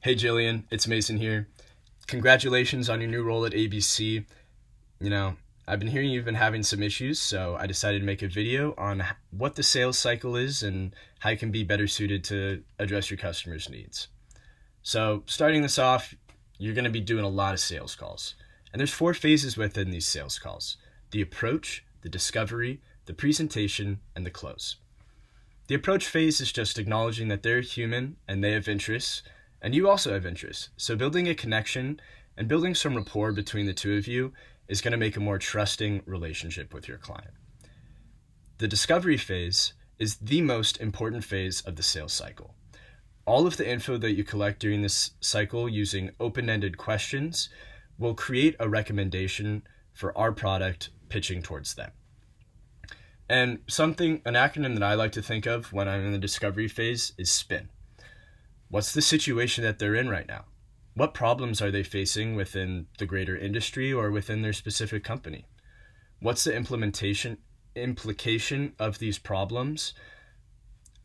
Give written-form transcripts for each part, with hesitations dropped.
Hey Jillian, it's Mason here. Congratulations on your new role at ABC. I've been hearing you've been having some issues, so I decided to make a video on what the sales cycle is and how you can be better suited to address your customers' needs. So, starting this off, you're going to be doing a lot of sales calls. And there's 4 phases within these sales calls: the approach, the discovery, the presentation, and the close. The approach phase is just acknowledging that they're human and they have interests, and you also have interests. So building a connection and building some rapport between the two of you is going to make a more trusting relationship with your client. The discovery phase is the most important phase of the sales cycle. All of the info that you collect during this cycle using open-ended questions will create a recommendation for our product pitching towards them. And an acronym that I like to think of when I'm in the discovery phase is SPIN. What's the situation that they're in right now? What problems are they facing within the greater industry or within their specific company? What's the implication of these problems?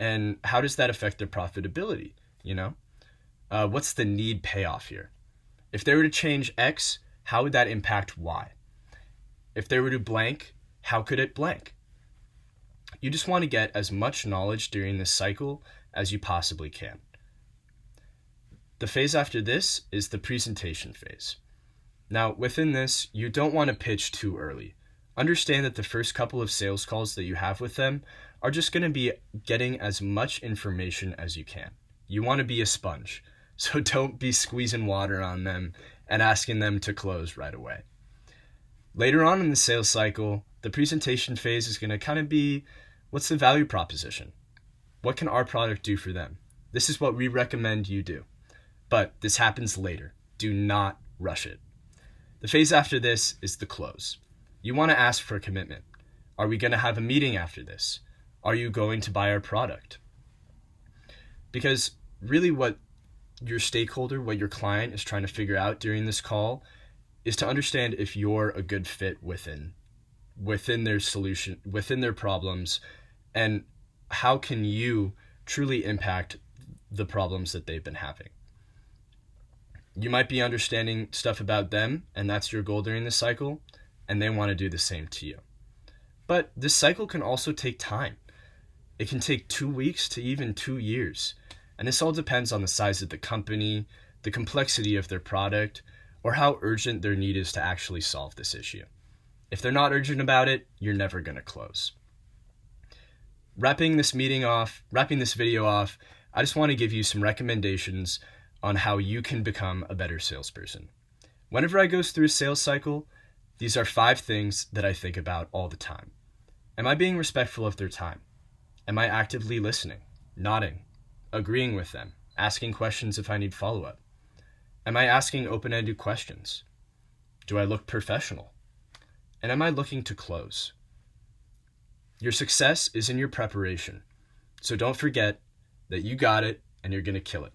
And how does that affect their profitability? What's the need payoff here? If they were to change X, how would that impact Y? If they were to blank, how could it blank? You just want to get as much knowledge during this cycle as you possibly can. The phase after this is the presentation phase. Now, within this, you don't want to pitch too early. Understand that the first couple of sales calls that you have with them are just going to be getting as much information as you can. You want to be a sponge, so don't be squeezing water on them and asking them to close right away. Later on in the sales cycle, the presentation phase is going to kind of be, what's the value proposition? What can our product do for them? This is what we recommend you do. But this happens later. Do not rush it. The phase after this is the close. You want to ask for a commitment. Are we going to have a meeting after this? Are you going to buy our product? Because really what your stakeholder, what your client is trying to figure out during this call is to understand if you're a good fit within their solution, within their problems, and how can you truly impact the problems that they've been having. You might be understanding stuff about them, and that's your goal during this cycle, and they want to do the same to you. But this cycle can also take time. It can take 2 weeks to even 2 years. And this all depends on the size of the company, the complexity of their product, or how urgent their need is to actually solve this issue. If they're not urgent about it, you're never going to close. Wrapping this video off, I just want to give you some recommendations on how you can become a better salesperson. Whenever I go through a sales cycle, these are 5 things that I think about all the time. Am I being respectful of their time? Am I actively listening, nodding, agreeing with them, asking questions if I need follow-up? Am I asking open-ended questions? Do I look professional? And am I looking to close? Your success is in your preparation, so don't forget that you got it and you're going to kill it.